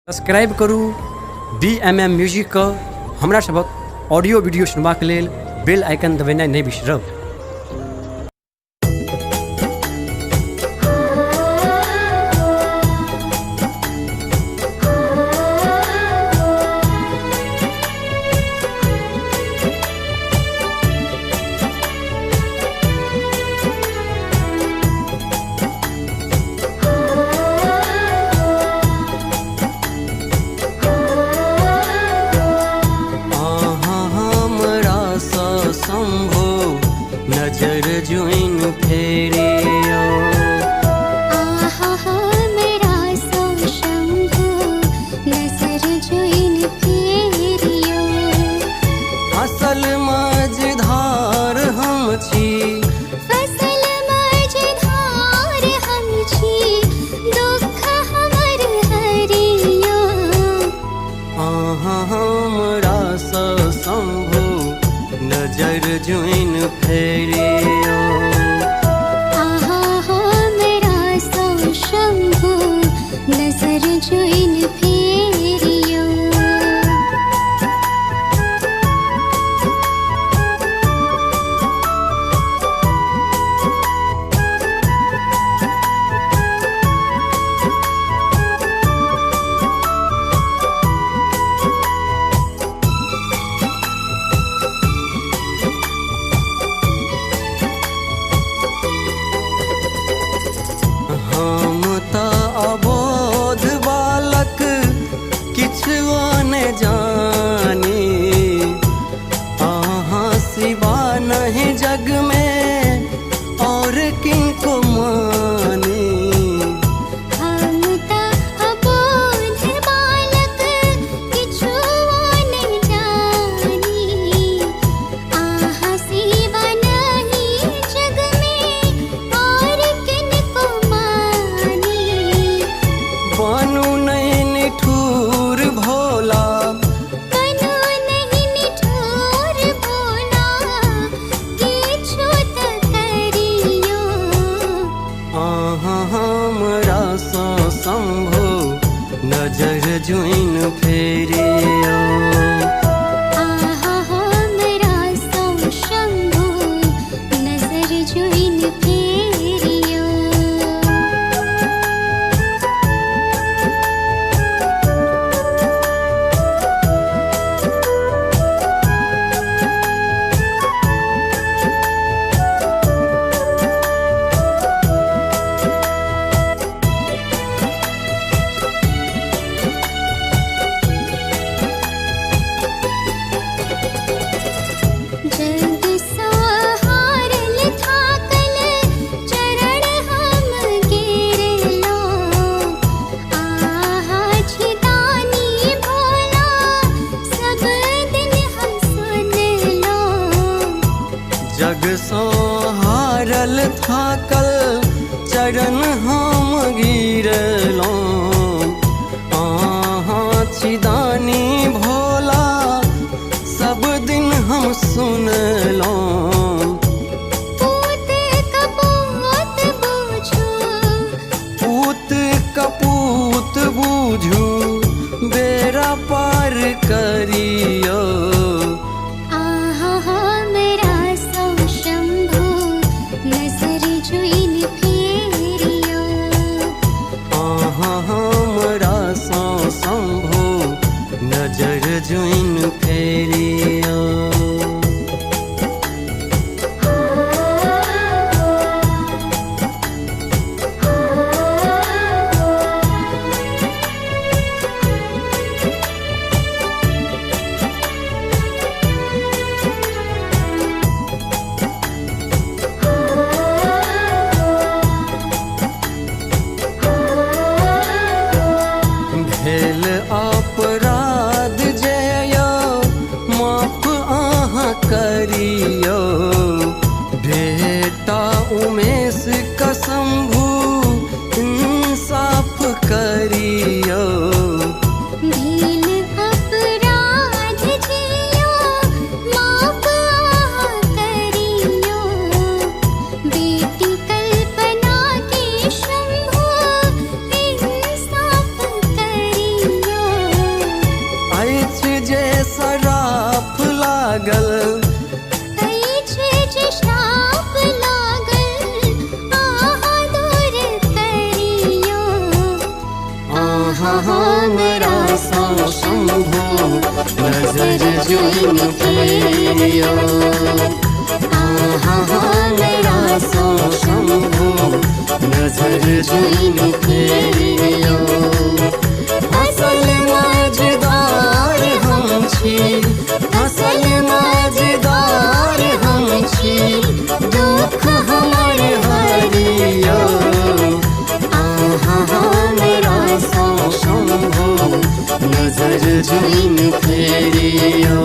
Subscribe करू BMM music हमरा सबक ऑडियो वीडियो सुनबाक लेल बेल आइकन दबेनाइ नहि बिसरब। नजर जुइन फेरियो हमरा सो शंभु नजर जुइन फेरियो असल मझधार हम छी फसल मझधार हम छी दुख हमर हरियो हमरा सो शंभु नजर जुइन फेरियो हमरा सो शंभु नजर जुइन फेरियो हम त अबोध बालक किछु नहि जानी अहाँ सिवा नहीं जग में और किनको मानी। हम त अबोध बालक किछु नहि जानी अहाँ सिवा नहीं जग में और किनको मानी बनू नहीं निठुर भोला बनो नहीं निठुर भोला किछु त करियो हमरा सो शंभु नजर जुइन फेरियो हमरा सो शंभु नजर जुइन फेरियो जग सहारल थाकल चरण हम गिरलो छिदानी भोला सब दिन हम सुनलो जग हारल थाकल चरण हम गिरलौं अहाँ छिदानी भोला सब दिन हम सुनलौं। पूत कपूत बूझू पूत कपूत बूझू बेरा पार करियो हमरा सो शंभु नजर जुइन फेरियो हमरा सो शंभु नजर जुइन फेरियो हमरा सा शंभु नजर जुइन फेरियो हमरा सा शंभु नजर जुइन फेरियो असल मजदार हम छी असल मजदार हम छी दुख हमर हरियो हमरा सा शंभु नजर जुइन फेरियो।